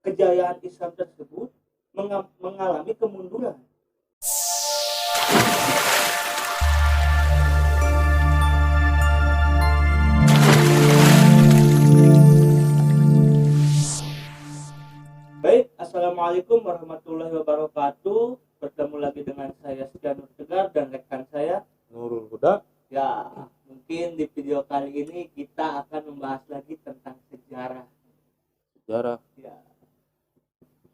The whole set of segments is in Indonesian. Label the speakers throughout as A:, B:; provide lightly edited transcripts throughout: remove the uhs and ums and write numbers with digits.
A: kejayaan Islam tersebut mengalami kemunduran. Baik, Assalamualaikum warahmatullahi wabarakatuh. Bertemu lagi dengan saya Sekianur Tegar dan rekan saya
B: Nurul Huda.
A: Ya, mungkin di video kali ini kita akan membahas lagi tentang sejarah.
B: Sejarah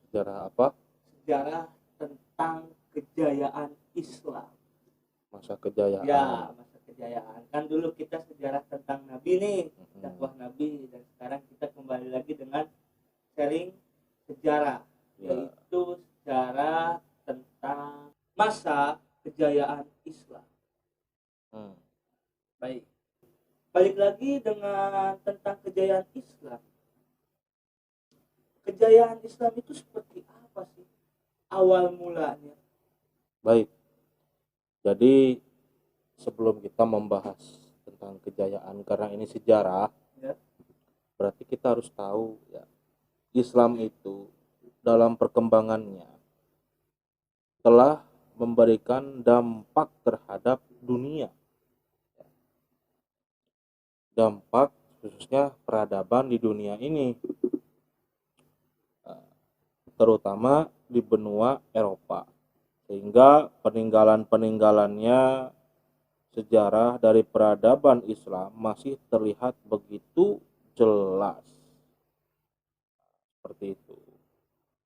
A: Ya,
B: apa?
A: sejarah tentang kejayaan Islam.
B: Masa kejayaan.
A: Ya, masa kejayaan. Kan dulu kita sejarah tentang Nabi nih, dakwah Nabi, dan sekarang kita kembali lagi dengan sharing sejarah, yaitu sejarah tentang masa kejayaan Islam. Baik, balik lagi dengan tentang kejayaan Islam. Kejayaan Islam itu seperti apa sih awal mulanya?
B: Baik, jadi sebelum kita membahas tentang kejayaan, karena ini sejarah, berarti kita harus tahu ya, Islam itu dalam perkembangannya telah memberikan dampak terhadap dunia, dampak khususnya peradaban di dunia ini, terutama di benua Eropa, sehingga peninggalan-peninggalannya sejarah dari peradaban Islam masih terlihat begitu jelas. Seperti itu.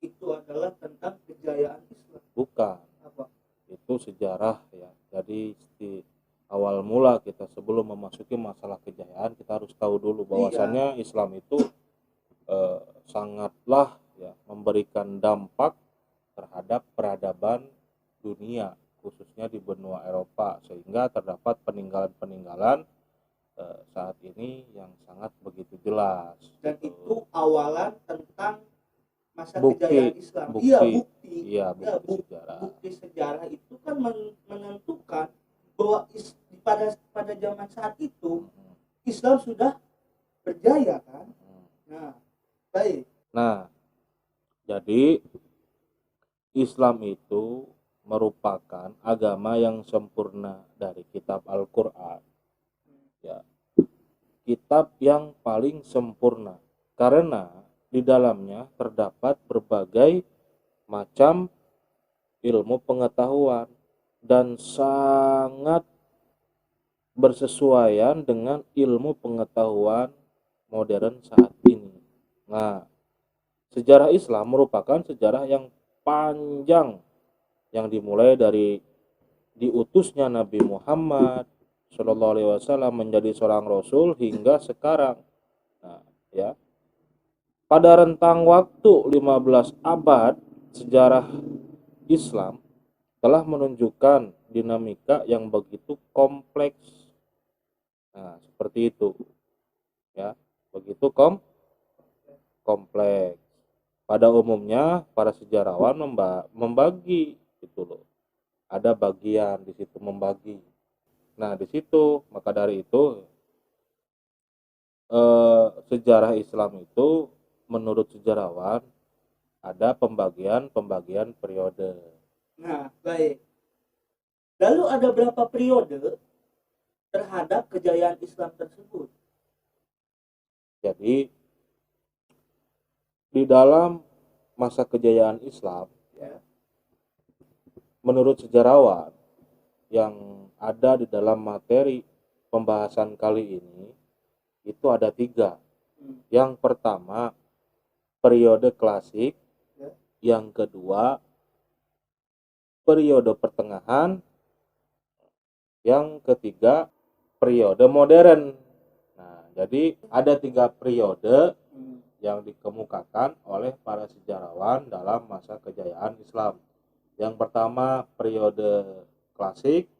A: Itu adalah tentang kejayaan Islam.
B: Bukan.
A: Apa?
B: Itu sejarah ya. Jadi di awal mula kita sebelum memasuki masalah kejayaan, kita harus tahu dulu bahwasannya Islam itu sangatlah ya memberikan dampak terhadap peradaban dunia, khususnya di benua Eropa, sehingga terdapat peninggalan-peninggalan saat ini yang sangat begitu jelas.
A: Dan itu awalan tentang masa
B: Bukti,
A: kejayaan Islam.
B: bukti sejarah.
A: Bukti sejarah itu kan menentukan bahwa pada zaman saat itu Islam sudah berjaya kan. Nah, baik.
B: Nah, jadi Islam itu merupakan agama yang sempurna dari kitab Al-Quran. Ya, kitab yang paling sempurna karena di dalamnya terdapat berbagai macam ilmu pengetahuan dan sangat bersesuaian dengan ilmu pengetahuan modern saat ini. Nah, sejarah Islam merupakan sejarah yang panjang yang dimulai dari diutusnya Nabi Muhammad Shallallahu Alaihi Wasallam menjadi seorang Rasul hingga sekarang. Nah, ya, pada rentang waktu 15 abad sejarah Islam telah menunjukkan dinamika yang begitu kompleks. Nah, seperti itu, ya, begitu kompleks. Pada umumnya para sejarawan membagi gitu loh. Ada bagian di situ membagi. Nah, di situ maka dari itu sejarah Islam itu menurut sejarawan ada pembagian periode.
A: Nah, baik. Lalu ada berapa periode terhadap kejayaan Islam tersebut?
B: Jadi di dalam masa kejayaan Islam, menurut sejarawan yang ada di dalam materi pembahasan kali ini, itu ada 3. Yang pertama periode klasik, yang kedua periode pertengahan, yang ketiga periode modern. Nah, jadi ada 3 periode yang dikemukakan oleh para sejarawan dalam masa kejayaan Islam. Yang pertama periode klasik,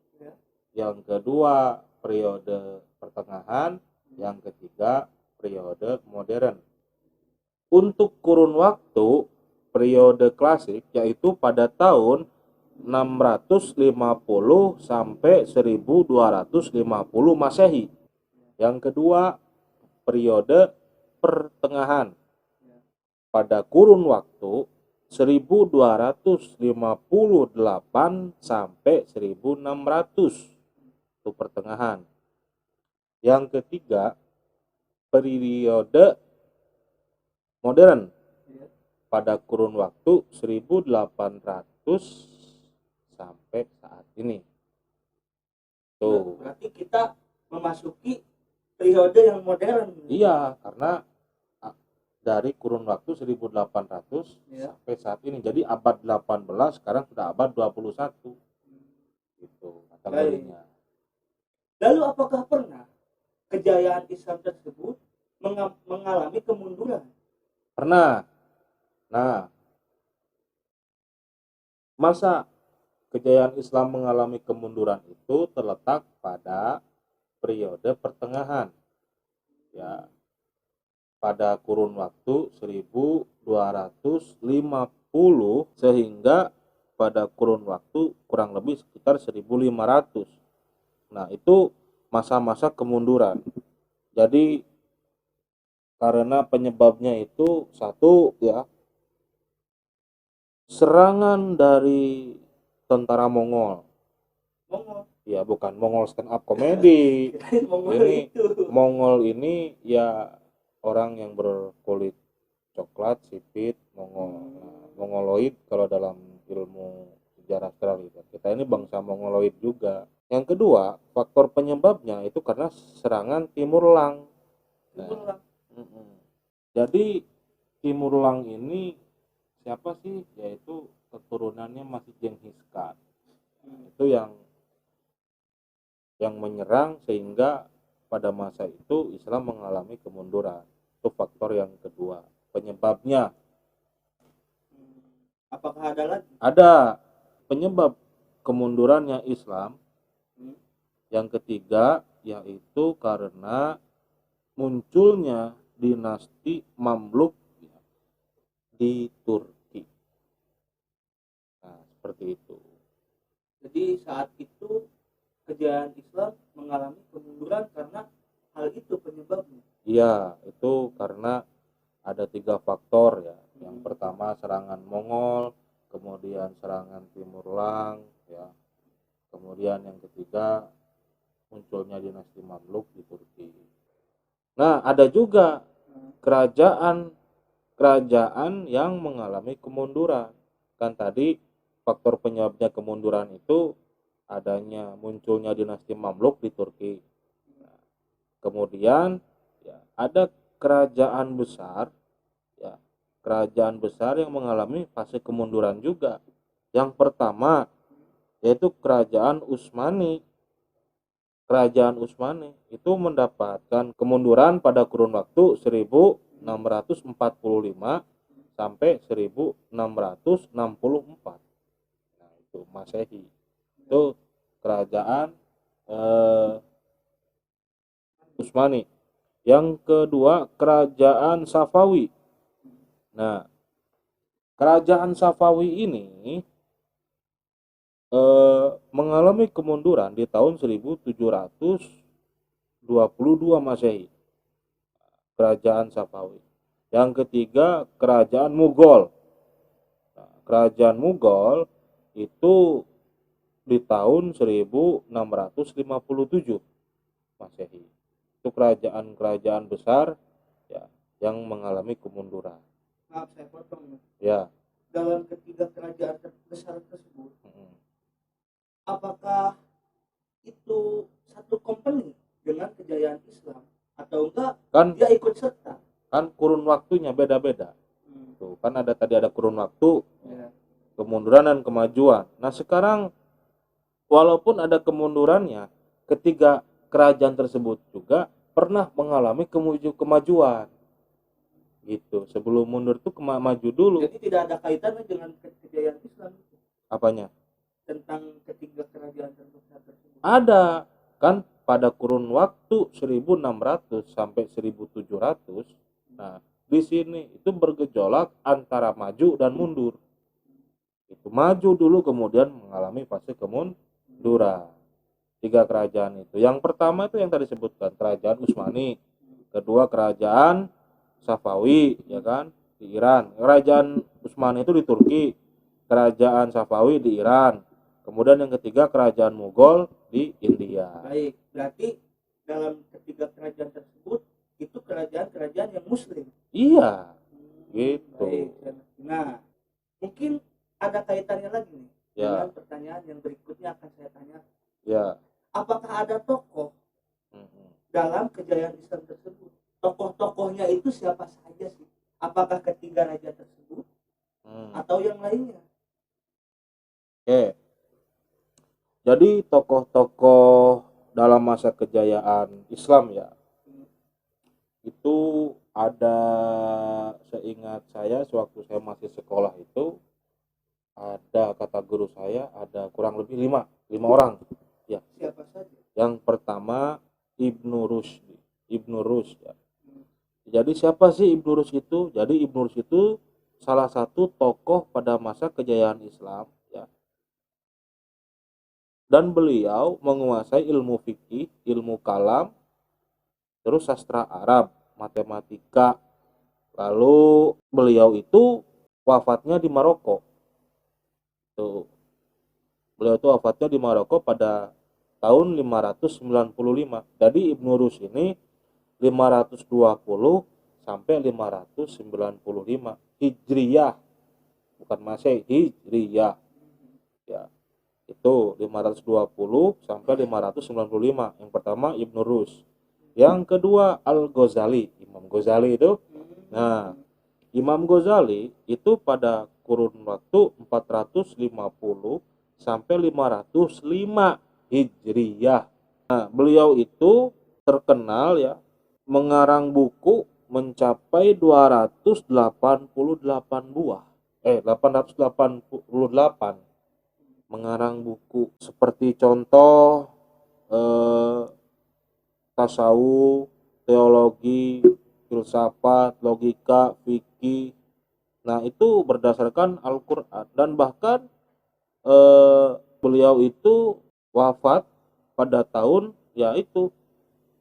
B: yang kedua periode pertengahan, yang ketiga periode modern. Untuk kurun waktu periode klasik yaitu pada tahun 650 sampai 1250 Masehi. Yang kedua periode pertengahan pada kurun waktu 1258 sampai 1600, itu pertengahan. Yang ketiga, periode modern
A: Ya.
B: pada kurun waktu 1800 sampai saat ini. Tuh.
A: Berarti kita memasuki periode yang modern.
B: Iya, karena dari kurun waktu 1800
A: Ya.
B: sampai saat ini. Jadi abad 18 sekarang sudah abad 21. Gitu kategorinya.
A: Lalu apakah pernah kejayaan Islam tersebut mengalami kemunduran?
B: Pernah. Nah, masa kejayaan Islam mengalami kemunduran itu terletak pada periode pertengahan. Ya, pada kurun waktu 1250 sehingga pada kurun waktu kurang lebih sekitar 1500. Nah, itu masa-masa kemunduran. Jadi karena penyebabnya itu satu ya, serangan dari tentara Mongol. Ya, bukan Mongol stand up komedi. Mongol ini ya orang yang berkulit coklat, sipit, Mongol. Nah, Mongoloid kalau dalam ilmu sejarah Australia. Kita ini bangsa Mongoloid juga. Yang kedua, faktor penyebabnya itu karena serangan Timurlang. Nah, jadi Timurlang ini siapa sih? Yaitu keturunannya masih Genghis Khan. Itu yang menyerang sehingga pada masa itu Islam mengalami kemunduran. Itu faktor yang kedua, penyebabnya.
A: Apakah ada lagi?
B: Ada penyebab kemundurannya Islam. Yang ketiga yaitu karena munculnya dinasti Mamluk di Turki. Nah, seperti itu.
A: Jadi saat itu kejayaan Islam mengalami kemunduran karena hal itu penyebabnya.
B: Iya, itu karena ada 3 faktor ya. Yang pertama serangan Mongol, kemudian serangan Timurlang ya. Kemudian yang ketiga munculnya dinasti Mamluk di Turki. Nah, ada juga kerajaan yang mengalami kemunduran. Kan tadi faktor penyebabnya kemunduran itu adanya munculnya dinasti Mamluk di Turki. Nah, kemudian ya, ada kerajaan besar yang mengalami fase kemunduran juga. Yang pertama yaitu kerajaan Utsmani. Kerajaan Utsmani itu mendapatkan kemunduran pada kurun waktu 1645 sampai 1664. Nah, itu Masehi. Itu kerajaan Utsmani. Yang kedua kerajaan Safawi. Nah, kerajaan Safawi ini mengalami kemunduran di tahun 1722 Masehi. Kerajaan Safawi. Yang ketiga kerajaan Mughal. Nah, kerajaan Mughal itu di tahun 1657 Masehi. Itu kerajaan besar ya yang mengalami kemunduran.
A: Maaf saya potong.
B: Ya.
A: Dalam ketiga kerajaan besar tersebut, apakah itu satu company dengan kejayaan Islam atau enggak? Kan dia ikut serta.
B: Kan kurun waktunya beda-beda. Tuh, kan tadi ada kurun waktu, kemunduran dan kemajuan. Nah, sekarang walaupun ada kemundurannya, ketiga kerajaan tersebut juga pernah mengalami kemajuan. Gitu. Sebelum mundur tuh maju dulu.
A: Jadi tidak ada kaitannya dengan kejayaan Islam.
B: Apanya?
A: Tentang ketiga kerajaan terbesar tersebut.
B: Ada. Kan pada kurun waktu 1600 sampai 1700, nah, di sini itu bergejolak antara maju dan mundur. Itu maju dulu kemudian mengalami fase kemunduran. 3 kerajaan itu. Yang pertama itu yang tadi disebutkan kerajaan Utsmani, kedua kerajaan Safawi, ya kan? di Iran. Kerajaan Utsmani itu di Turki, kerajaan Safawi di Iran. Kemudian yang ketiga kerajaan Mughal di India.
A: Baik, berarti dalam ketiga kerajaan tersebut itu kerajaan-kerajaan yang muslim.
B: Iya, gitu.
A: Baik. Nah, mungkin ada kaitannya lagi nih
B: Ya,
A: dengan pertanyaan yang berikutnya akan saya tanya.
B: ya.
A: Apakah ada tokoh
B: Mhm.
A: dalam kejayaan Islam tersebut? Tokoh-tokohnya itu siapa saja sih? Apakah ketiga raja tersebut atau yang lainnya?
B: Oke. Jadi tokoh-tokoh dalam masa kejayaan Islam ya, itu ada, seingat saya sewaktu saya masih sekolah itu, ada kata guru saya ada kurang lebih lima orang ya.
A: Siapa saja?
B: Yang pertama Ibnu Rushd. Ibnu Rushd ya. Jadi siapa sih Ibnu Rushd itu? Jadi Ibnu Rushd itu salah satu tokoh pada masa kejayaan Islam ya. Dan beliau menguasai ilmu fikih, ilmu kalam, terus sastra Arab, matematika. Lalu beliau itu wafatnya di Maroko. Tuh. Beliau itu wafatnya di Maroko pada tahun 595. Jadi Ibnu Rushd ini 520 sampai 595 Hijriyah, bukan Masehi, Hijriyah. Ya, itu 520 sampai 595. Yang pertama Ibnu Rushd. Yang kedua Al-Ghazali, Imam Ghazali itu. Nah, Imam Ghazali itu pada kurun waktu 450 sampai 505 Hijriyah. Nah, beliau itu terkenal ya, mengarang buku mencapai 288 buah. 888 mengarang buku seperti contoh tasawuf, teologi, filsafat, logika, fikih. Nah, itu berdasarkan Al-Qur'an dan bahkan beliau itu wafat pada tahun yaitu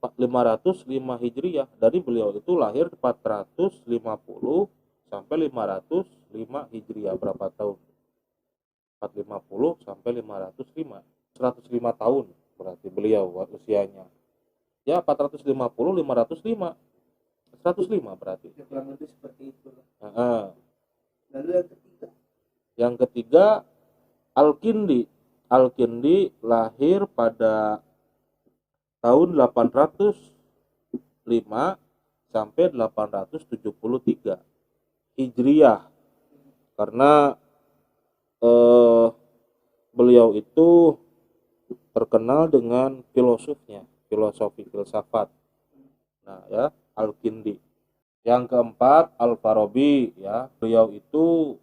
B: 505 Hijriah. Dari beliau itu lahir 450 sampai 505 Hijriah, berapa tahun? 450 sampai 505. 105 tahun berarti beliau usianya. Ya 450 505. 105 berarti.
A: Ya, kurang lebih seperti itu.
B: Lalu
A: yang ketiga?
B: Yang ketiga Al-Kindi. Al-Kindi lahir pada tahun 805 sampai 873 Hijriah. Karena beliau itu terkenal dengan filosofnya, filosofi filsafat. Nah, ya, Al-Kindi. Yang keempat Al-Farabi ya. Beliau itu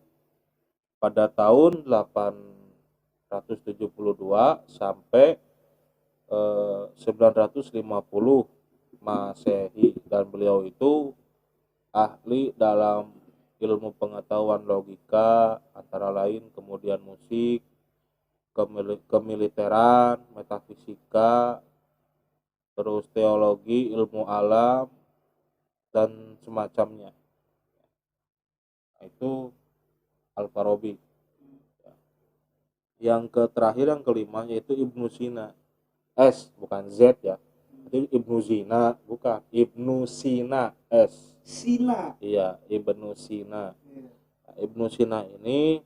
B: pada tahun 872 sampai 950 Masehi, dan beliau itu ahli dalam ilmu pengetahuan logika antara lain, kemudian musik, kemiliteran, metafisika, terus teologi, ilmu alam dan semacamnya. Nah, itu Al-Farabi. Yang terakhir yang kelima yaitu Ibnu Sina. S bukan Z ya. Itu Ibnu Sina, bukan Ibnu Sina, S.
A: Sina.
B: Iya, Ibnu Sina. Nah, Ibnu Sina ini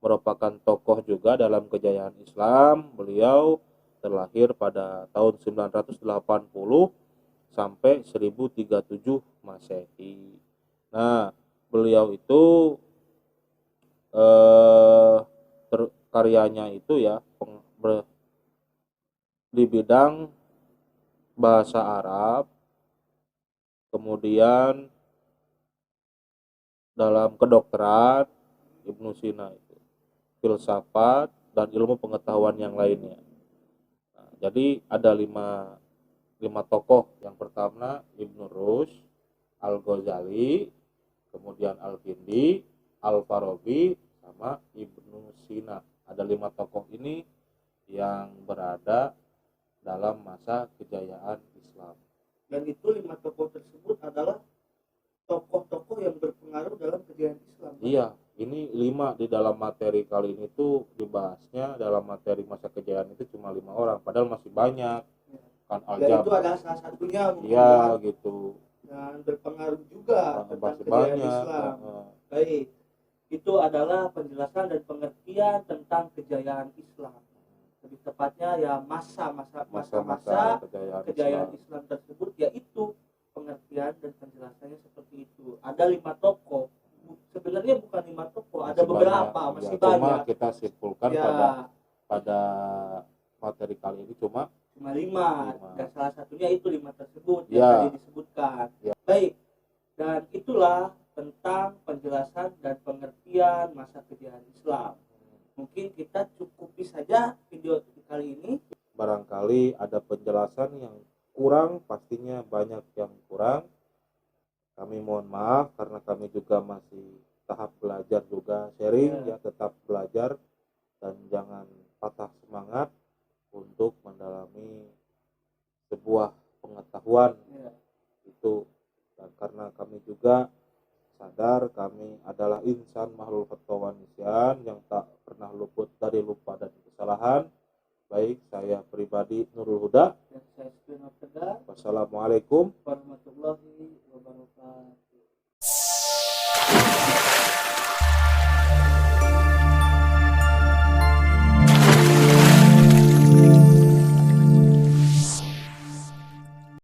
B: merupakan tokoh juga dalam kejayaan Islam. Beliau terlahir pada tahun 980 sampai 1037 Masehi. Nah, beliau itu karyanya itu ya di bidang bahasa Arab, kemudian dalam kedokteran, Ibnu Sina itu filsafat dan ilmu pengetahuan yang lainnya. Nah, jadi ada lima tokoh. Yang pertama Ibnu Rushd, Al-Ghazali, kemudian Al-Kindi, Al-Farabi, sama Ibnu Sina. Ada 5 tokoh ini yang berada dalam masa kejayaan Islam.
A: Dan itu 5 tokoh tersebut adalah tokoh-tokoh yang berpengaruh dalam kejayaan Islam.
B: Iya, ini 5 di dalam materi kali ini tuh dibahasnya dalam materi masa kejayaan itu cuma 5 orang, padahal masih banyak kan
A: Ya, itu
B: Al-Jam.
A: adalah salah satunya mungkin
B: Iya gitu.
A: dan berpengaruh juga tentang
B: Masih
A: kejayaan
B: banyak.
A: Islam. Baik, itu adalah penjelasan dan pengertian tentang kejayaan Islam. Lebih tepatnya ya masa-masa kejayaan Islam tersebut, yaitu pengertian dan penjelasannya seperti itu. Ada 5 tokoh. Sebenarnya bukan 5 tokoh, ada beberapa, masih
B: cuma
A: banyak.
B: Kita simpulkan
A: Ya,
B: pada materi kali ini cuma
A: 5 dan salah satunya itu 5 tersebut yang
B: Ya.
A: tadi disebutkan.
B: Ya.
A: Baik, dan itulah tentang penjelasan dan pengertian masa kejayaan Islam. Mungkin kita cukupi saja video kali ini.
B: Barangkali ada penjelasan yang kurang, pastinya banyak yang kurang. Kami mohon maaf karena kami juga masih tahap belajar juga, sharing ya, tetap belajar dan jangan patah semangat untuk mendalami sebuah pengetahuan itu. Dan karena kami juga sadar kami adalah insan makhluk ketahuan nisyan yang tak pernah luput dari lupa dan kesalahan. Baik, saya pribadi Nurul Huda.
A: Dan saya Spino Tegar.
B: Wassalamualaikum
A: warahmatullahi wabarakatuh.